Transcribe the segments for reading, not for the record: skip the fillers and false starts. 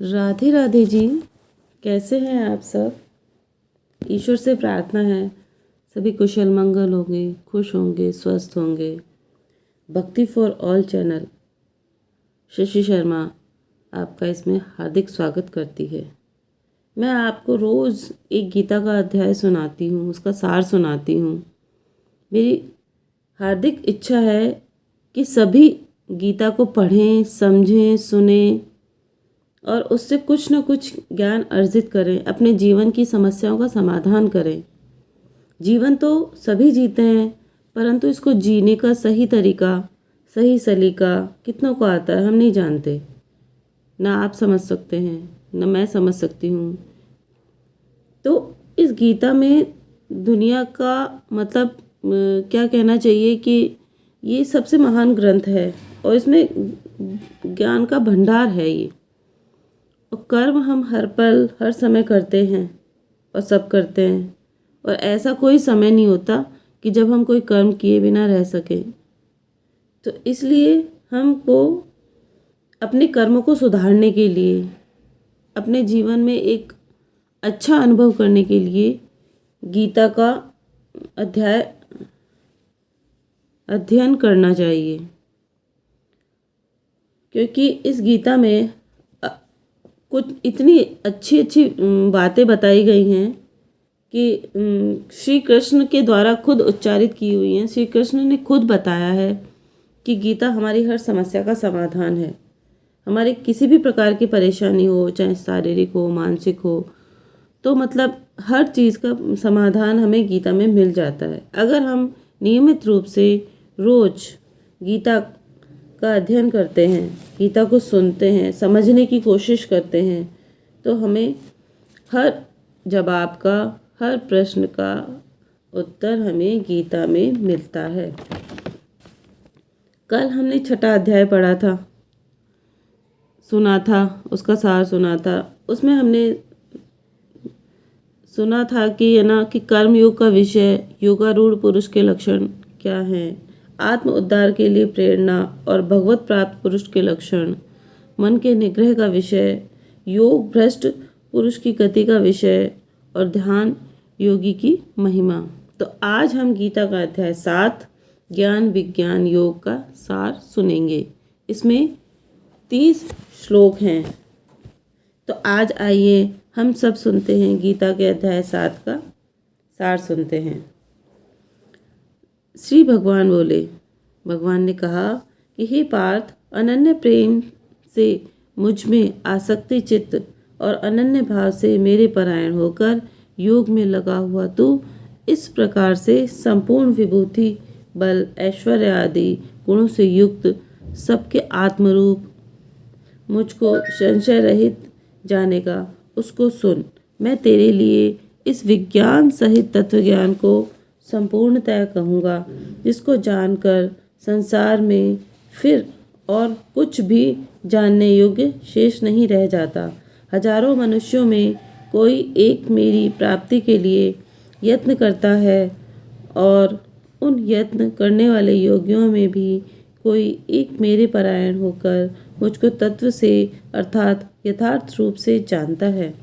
राधे राधे जी। कैसे हैं आप सब? ईश्वर से प्रार्थना है सभी कुशल मंगल होंगे, खुश होंगे, स्वस्थ होंगे। भक्ति for all channel Shashi Sharma आपका इसमें हार्दिक स्वागत करती है। मैं आपको रोज़ एक गीता का अध्याय सुनाती हूँ, उसका सार सुनाती हूँ। मेरी हार्दिक इच्छा है कि सभी गीता को पढ़ें, समझें, सुनें और उससे कुछ न कुछ ज्ञान अर्जित करें, अपने जीवन की समस्याओं का समाधान करें। जीवन तो सभी जीते हैं, परंतु इसको जीने का सही तरीका, सही सलीका कितनों को आता है हम नहीं जानते। ना आप समझ सकते हैं, ना मैं समझ सकती हूँ। तो इस गीता में दुनिया का मतलब क्या कहना चाहिए कि ये सबसे महान ग्रंथ है और इसमें ज्ञान का भंडार है ये। और कर्म हम हर पल हर समय करते हैं और सब करते हैं, और ऐसा कोई समय नहीं होता कि जब हम कोई कर्म किए बिना रह सकें। तो इसलिए हमको अपने कर्मों को सुधारने के लिए, अपने जीवन में एक अच्छा अनुभव करने के लिए गीता का अध्ययन करना चाहिए। क्योंकि इस गीता में कुछ इतनी अच्छी अच्छी बातें बताई गई हैं कि श्री कृष्ण के द्वारा खुद उच्चारित की हुई हैं। श्री कृष्ण ने खुद बताया है कि गीता हमारी हर समस्या का समाधान है। हमारे किसी भी प्रकार की परेशानी हो, चाहे शारीरिक हो, मानसिक हो, तो मतलब हर चीज़ का समाधान हमें गीता में मिल जाता है। अगर हम नियमित रूप से रोज़ गीता का अध्ययन करते हैं, गीता को सुनते हैं, समझने की कोशिश करते हैं, तो हमें हर जवाब का, हर प्रश्न का उत्तर हमें गीता में मिलता है। कल हमने 6वां अध्याय पढ़ा था, सुना था, उसका सार सुना था। उसमें हमने सुना था कि कि कर्म योग का विषय, योगारूढ़ पुरुष के लक्षण क्या हैं, आत्म उद्धार के लिए प्रेरणा और भगवत प्राप्त पुरुष के लक्षण, मन के निग्रह का विषय, योग भ्रष्ट पुरुष की गति का विषय और ध्यान योगी की महिमा। तो आज हम गीता का अध्याय 7 ज्ञान विज्ञान योग का सार सुनेंगे। इसमें 30 श्लोक हैं। तो आज आइए हम सब सुनते हैं, गीता के अध्याय 7 का सार सुनते हैं। श्री भगवान बोले, भगवान ने कहा कि हे पार्थ, अनन्य प्रेम से मुझ में आसक्ति चित्त और अनन्य भाव से मेरे परायण होकर योग में लगा हुआ तू इस प्रकार से संपूर्ण विभूति, बल, ऐश्वर्य आदि गुणों से युक्त सबके आत्मरूप मुझको संशय रहित जानेगा, उसको सुन। मैं तेरे लिए इस विज्ञान सहित तत्व ज्ञान को संपूर्णतया कहूँगा, जिसको जानकर संसार में फिर और कुछ भी जानने योग्य शेष नहीं रह जाता। हजारों मनुष्यों में कोई एक मेरी प्राप्ति के लिए यत्न करता है, और उन यत्न करने वाले योगियों में भी कोई एक मेरे परायण होकर मुझको तत्व से अर्थात यथार्थ रूप से जानता है।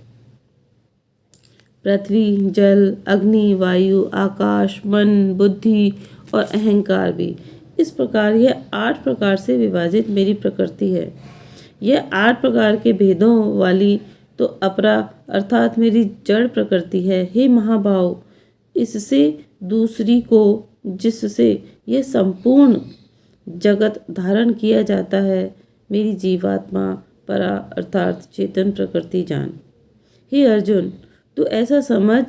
पृथ्वी, जल, अग्नि, वायु, आकाश, मन, बुद्धि और अहंकार भी, इस प्रकार यह 8 प्रकार से विभाजित मेरी प्रकृति है। यह 8 प्रकार के भेदों वाली तो अपरा अर्थात मेरी जड़ प्रकृति है। हे महाभाव, इससे दूसरी को जिससे यह संपूर्ण जगत धारण किया जाता है, मेरी जीवात्मा परा अर्थात चेतन प्रकृति जान। हे अर्जुन, तू ऐसा समझ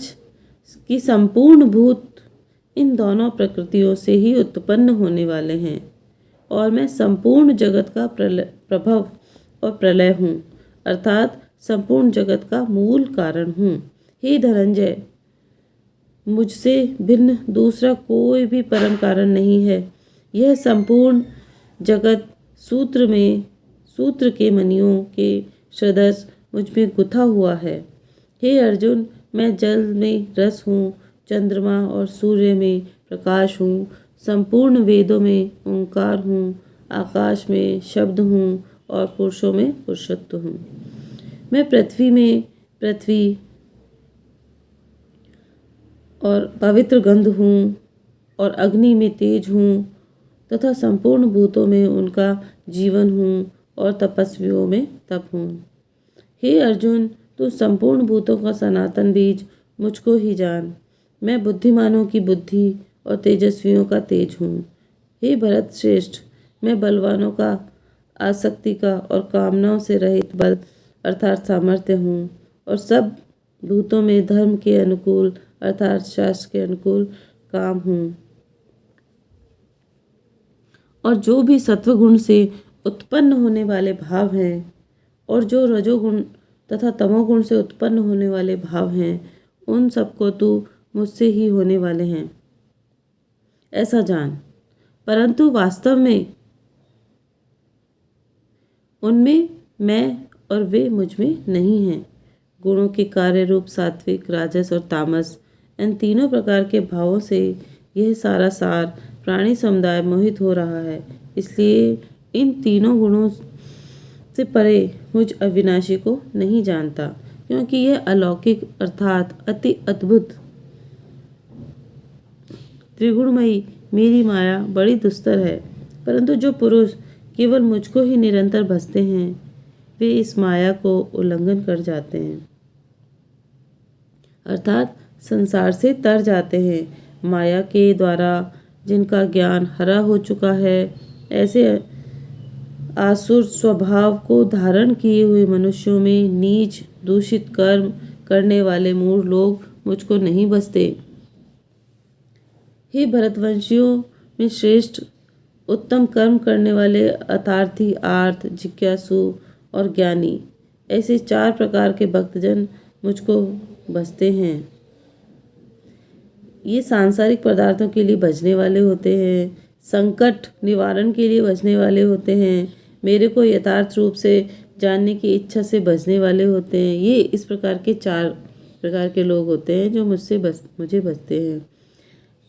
कि संपूर्ण भूत इन दोनों प्रकृतियों से ही उत्पन्न होने वाले हैं, और मैं संपूर्ण जगत का प्रभव और प्रलय हूँ, अर्थात संपूर्ण जगत का मूल कारण हूँ। हे धनंजय, मुझसे भिन्न दूसरा कोई भी परम कारण नहीं है। यह संपूर्ण जगत सूत्र के मणियों के सदृश मुझ में गुथा हुआ है। हे अर्जुन, मैं जल में रस हूँ, चंद्रमा और सूर्य में प्रकाश हूँ, संपूर्ण वेदों में ओंकार हूँ, आकाश में शब्द हूँ और पुरुषों में पुरुषत्व हूँ। मैं पृथ्वी में पृथ्वी और पवित्र गंध हूँ और अग्नि में तेज हूँ तथा संपूर्ण भूतों में उनका जीवन हूँ और तपस्वियों में तप हूँ। हे अर्जुन, तू संपूर्ण भूतों का सनातन बीज मुझको ही जान। मैं बुद्धिमानों की बुद्धि और तेजस्वियों का तेज हूँ। हे भरत श्रेष्ठ, मैं बलवानों का आसक्ति का और कामनाओं से रहित बल अर्थात सामर्थ्य हूँ और सब भूतों में धर्म के अनुकूल अर्थात शास्त्र के अनुकूल काम हूँ। और जो भी सत्वगुण से उत्पन्न होने वाले भाव हैं और जो रजोगुण तथा तमोगुण से उत्पन्न होने वाले भाव हैं, उन सबको तू मुझसे ही होने वाले हैं, ऐसा जान। परंतु वास्तव में उनमें मैं और वे मुझ में नहीं हैं। गुणों के कार्य रूप सात्विक, राजस और तामस, इन तीनों प्रकार के भावों से यह सारा सार प्राणी समुदाय मोहित हो रहा है। इसलिए इन तीनों गुणों से परे मुझ अविनाशी को नहीं जानता, क्योंकि यह अलौकिक अर्थात अति अद्भुत त्रिगुणमयी मेरी माया बड़ी दुस्तर है। परंतु जो पुरुष केवल मुझको ही निरंतर भजते हैं, वे इस माया को उल्लंघन कर जाते हैं अर्थात संसार से तर जाते हैं। माया के द्वारा जिनका ज्ञान हरा हो चुका है, ऐसे आसुर स्वभाव को धारण किए हुए मनुष्यों में नीच दूषित कर्म करने वाले मूढ़ लोग मुझको नहीं बसते। हे भरतवंशियों में श्रेष्ठ उत्तम कर्म करने वाले अर्थार्थी, आर्थ, जिज्ञासु और ज्ञानी, ऐसे 4 प्रकार के भक्तजन मुझको बसते हैं। ये सांसारिक पदार्थों के लिए बजने वाले होते हैं, संकट निवारण के लिए बजने वाले होते हैं, मेरे को यथार्थ रूप से जानने की इच्छा से बजने वाले होते हैं। ये इस प्रकार के 4 प्रकार के लोग होते हैं जो मुझे बसते हैं।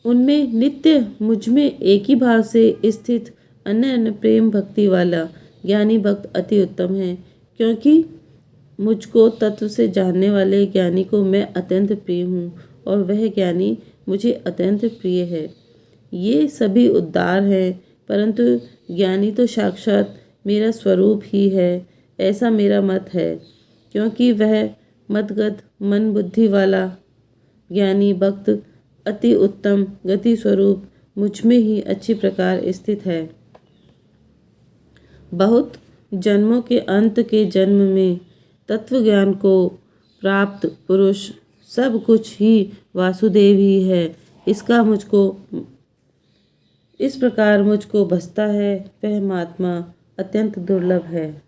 उनमें नित्य मुझ में एक ही भाव से स्थित अन्य प्रेम भक्ति वाला ज्ञानी भक्त अति उत्तम है, क्योंकि मुझको तत्व से जानने वाले ज्ञानी को मैं अत्यंत प्रिय हूँ और वह ज्ञानी मुझे अत्यंत प्रिय है। ये सभी उद्धार हैं, परंतु ज्ञानी तो साक्षात मेरा स्वरूप ही है, ऐसा मेरा मत है, क्योंकि वह मतगत मन बुद्धि वाला ज्ञानी भक्त अति उत्तम गति स्वरूप मुझ में ही अच्छी प्रकार स्थित है। बहुत जन्मों के अंत के जन्म में तत्व ज्ञान को प्राप्त पुरुष सब कुछ ही वासुदेव ही है, इसका मुझको इस प्रकार मुझको बसता है, वह महात्मा अत्यंत दुर्लभ है।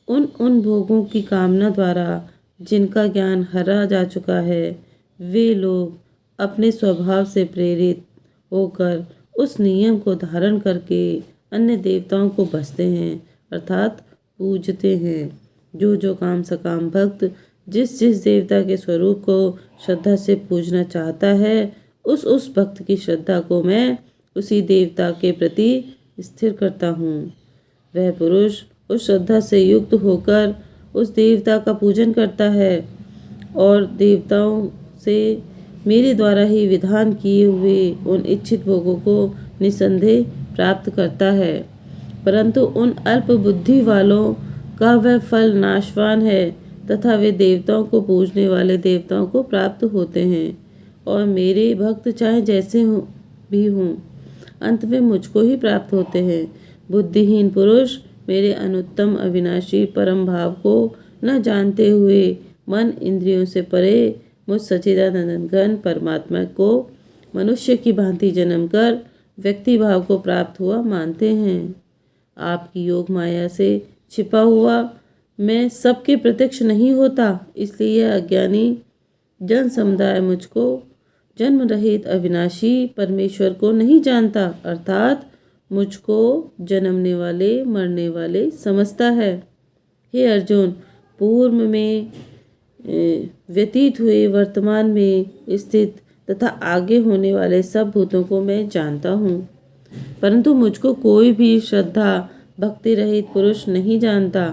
उन भोगों की कामना द्वारा जिनका ज्ञान हरा जा चुका है, वे लोग अपने स्वभाव से प्रेरित होकर उस नियम को धारण करके अन्य देवताओं को भजते हैं अर्थात पूजते हैं। जो काम सकाम भक्त जिस देवता के स्वरूप को श्रद्धा से पूजना चाहता है, उस भक्त की श्रद्धा को मैं उसी देवता के प्रति स्थिर करता हूँ। वह पुरुष उस श्रद्धा से युक्त होकर उस देवता का पूजन करता है और देवताओं से मेरे द्वारा ही विधान किए हुए उन इच्छित भोगों को निसंदेह प्राप्त करता है। परंतु उन अल्प बुद्धि वालों का वह फल नाशवान है तथा वे देवताओं को पूजने वाले देवताओं को प्राप्त होते हैं और मेरे भक्त चाहे जैसे भी हों, अंत में मुझको ही प्राप्त होते हैं। बुद्धिहीन पुरुष मेरे अनुत्तम अविनाशी परम भाव को न जानते हुए मन इंद्रियों से परे मुझ सच्चिदानंद घन परमात्मा को मनुष्य की भांति जन्म कर व्यक्ति भाव को प्राप्त हुआ मानते हैं। आपकी योग माया से छिपा हुआ मैं सबके प्रत्यक्ष नहीं होता, इसलिए यह अज्ञानी जन समुदाय मुझको जन्म रहित अविनाशी परमेश्वर को नहीं जानता अर्थात मुझको जन्मने वाले मरने वाले समझता है। हे अर्जुन, पूर्व में व्यतीत हुए, वर्तमान में स्थित तथा आगे होने वाले सब भूतों को मैं जानता हूँ, परंतु मुझको कोई भी श्रद्धा भक्ति रहित पुरुष नहीं जानता।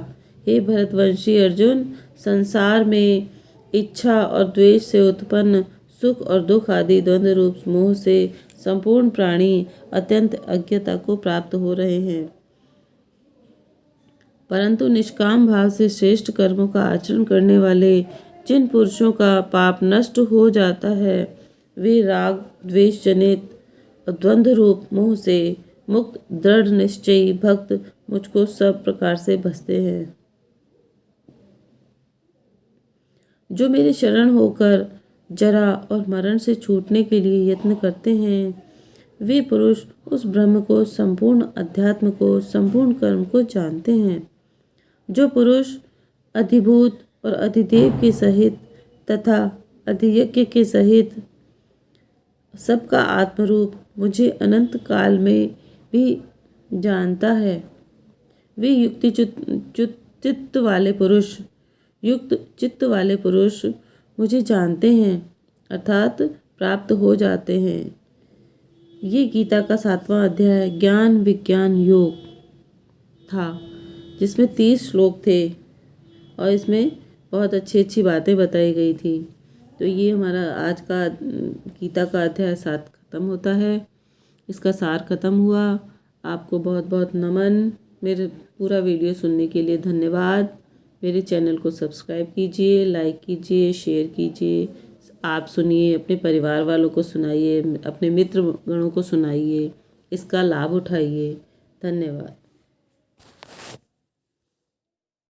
हे भरतवंशी अर्जुन, संसार में इच्छा और द्वेष से उत्पन्न सुख और दुख आदि द्वंद्व रूप मोह से संपूर्ण प्राणी अत्यंत अज्ञता को प्राप्त हो रहे हैं। परंतु निष्काम भाव से श्रेष्ठ कर्मों का आचरण करने वाले जिन पुरुषों का पाप नष्ट हो जाता है, वे राग द्वेष जनित द्वंद्व रूप मोह से मुक्त दृढ़ निश्चयी भक्त मुझको सब प्रकार से भजते हैं। जो मेरे शरण होकर जरा और मरण से छूटने के लिए यत्न करते हैं, वे पुरुष उस ब्रह्म को, संपूर्ण अध्यात्म को, संपूर्ण कर्म को जानते हैं। जो पुरुष अधिभूत और अधिदेव के सहित तथा अधियज्ञ के सहित सबका आत्मरूप मुझे अनंत काल में भी जानता है, वे युक्त चित्त वाले पुरुष मुझे जानते हैं अर्थात प्राप्त हो जाते हैं। ये गीता का 7वां अध्याय ज्ञान विज्ञान योग था, जिसमें 30 श्लोक थे और इसमें बहुत अच्छी अच्छी बातें बताई गई थी। तो ये हमारा आज का गीता का अध्याय 7 खत्म होता है, इसका सार खत्म हुआ। आपको बहुत बहुत नमन। मेरे पूरा वीडियो सुनने के लिए धन्यवाद। मेरे चैनल को सब्सक्राइब कीजिए, लाइक कीजिए, शेयर कीजिए। आप सुनिए, अपने परिवार वालों को सुनाइए, अपने मित्र गणों को सुनाइए, इसका लाभ उठाइए। धन्यवाद।